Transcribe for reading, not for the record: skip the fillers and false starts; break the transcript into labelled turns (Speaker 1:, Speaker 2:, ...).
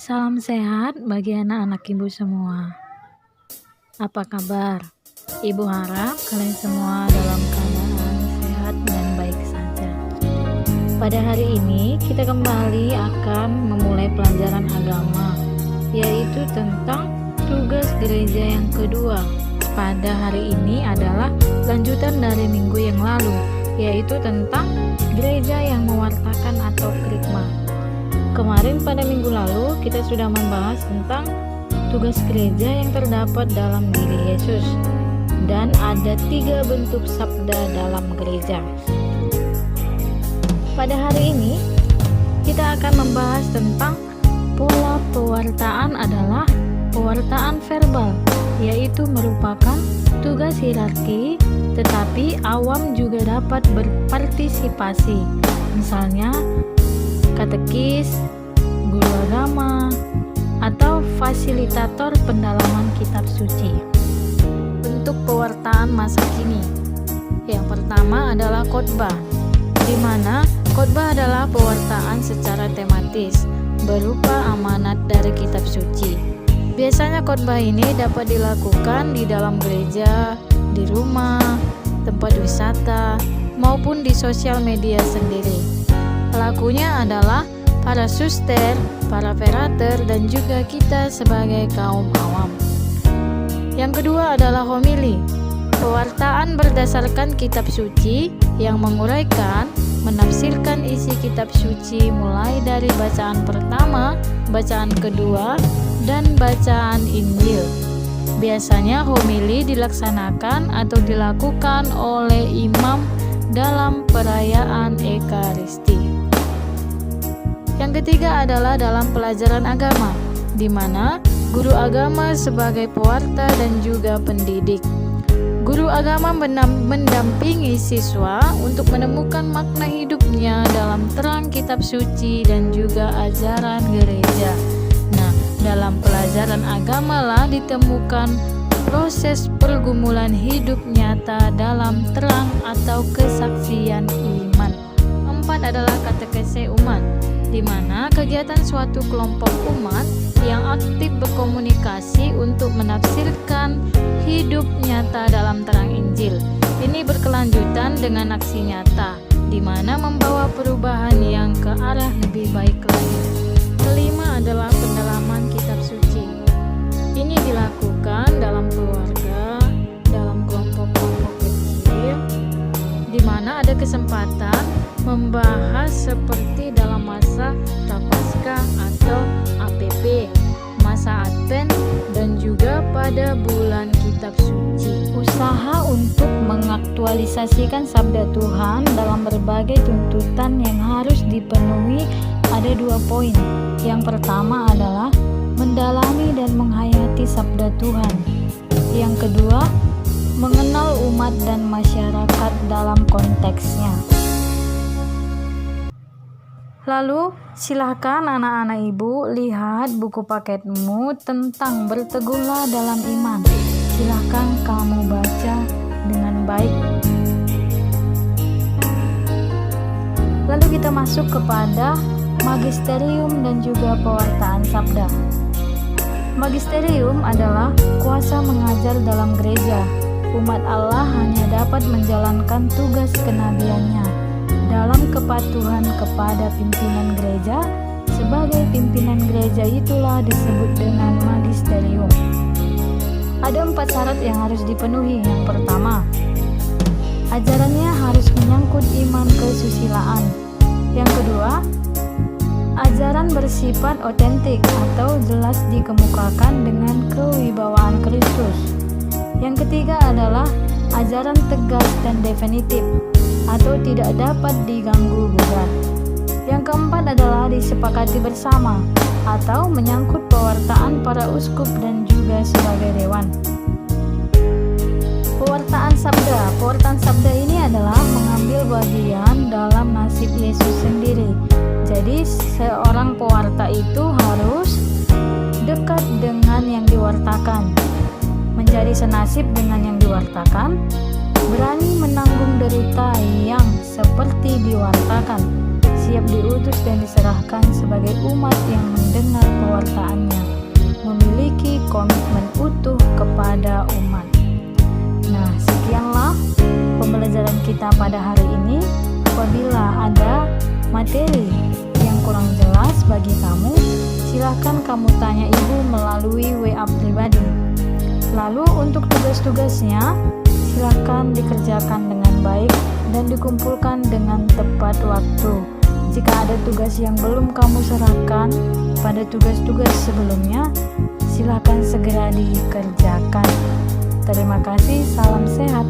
Speaker 1: Salam sehat bagi anak-anak ibu semua. Apa kabar? Ibu harap kalian semua dalam keadaan sehat dan baik saja. Pada hari ini kita kembali akan memulai pelajaran agama, yaitu tentang tugas gereja yang kedua. Pada hari ini adalah lanjutan dari minggu yang lalu, yaitu tentang gereja yang mewartakan atau kerikma. Kemarin pada minggu lalu kita sudah membahas tentang tugas gereja yang terdapat dalam diri Yesus, dan ada 3 bentuk sabda dalam gereja. Pada hari ini kita akan membahas tentang pola pewartaan adalah pewartaan verbal, yaitu merupakan tugas hierarki, tetapi awam juga dapat berpartisipasi. Misalnya katekis, guru agama, atau fasilitator pendalaman kitab suci. Bentuk pewartaan masa kini. Yang pertama adalah khotbah, di mana khotbah adalah pewartaan secara tematis berupa amanat dari kitab suci. Biasanya khotbah ini dapat dilakukan di dalam gereja, di rumah, tempat wisata, maupun di sosial media sendiri. Pelakunya adalah para suster, para perater, dan juga kita sebagai kaum awam. Yang kedua adalah homili, pewartaan berdasarkan kitab suci yang menguraikan, menafsirkan isi kitab suci mulai dari bacaan pertama, bacaan kedua, dan bacaan Injil. Biasanya homili dilaksanakan atau dilakukan oleh imam dalam perayaan Ekaristi. Yang ketiga adalah dalam pelajaran agama, di mana guru agama sebagai pewarta dan juga pendidik. Guru agama mendampingi siswa untuk menemukan makna hidupnya dalam terang kitab suci dan juga ajaran gereja. Nah, dalam pelajaran agama lah ditemukan proses pergumulan hidup nyata dalam terang atau kesaksian iman. Keempat adalah katekese umat, di mana kegiatan suatu kelompok umat yang aktif berkomunikasi untuk menafsirkan hidup nyata dalam terang Injil. Ini berkelanjutan dengan aksi nyata, di mana membawa perubahan yang ke arah lebih baik lagi. Kelima adalah pendalaman kitab suci. Ini dilakukan dalam keluarga, dalam kelompok-kelompok kecil, di mana ada kesempatan membahas seperti dalam masa Prapaskah atau APP, masa Advent, dan juga pada bulan kitab suci. Usaha untuk mengaktualisasikan sabda Tuhan dalam berbagai tuntutan yang harus dipenuhi ada 2 poin. Yang pertama adalah mendalami dan menghayati sabda Tuhan. Yang kedua, mengenal umat dan masyarakat dalam konteksnya. Lalu, silahkan anak-anak ibu lihat buku paketmu tentang berteguhlah dalam iman. Silahkan kamu baca dengan baik. Lalu kita masuk kepada magisterium dan juga pewartaan sabda. Magisterium adalah kuasa mengajar dalam gereja. Umat Allah hanya dapat menjalankan tugas kenabiannya dalam kepatuhan kepada pimpinan gereja. Sebagai pimpinan gereja itulah disebut dengan magisterium. Ada 4 syarat yang harus dipenuhi. Yang pertama, ajarannya harus menyangkut iman kesusilaan. Yang kedua, ajaran bersifat otentik atau jelas dikemukakan dengan kewibawaan Kristus. Yang ketiga adalah ajaran tegas dan definitif atau tidak dapat diganggu-gugat. Yang keempat adalah disepakati bersama atau menyangkut pewartaan para uskup dan juga sebagai dewan. Pewartaan sabda ini adalah mengambil bagian dalam nasib Yesus sendiri. Jadi seorang pewarta itu harus dekat dengan yang diwartakan, menjadi senasib dengan yang diwartakan, berani menanggung derita yang seperti diwartakan, siap diutus dan diserahkan sebagai umat yang mendengar pewartaan kita pada hari ini. Apabila ada materi yang kurang jelas bagi kamu, silahkan kamu tanya ibu melalui WA pribadi. Lalu untuk tugas-tugasnya, silahkan dikerjakan dengan baik dan dikumpulkan dengan tepat waktu. Jika ada tugas yang belum kamu serahkan pada tugas-tugas sebelumnya, silahkan segera dikerjakan. Terima kasih, salam sehat.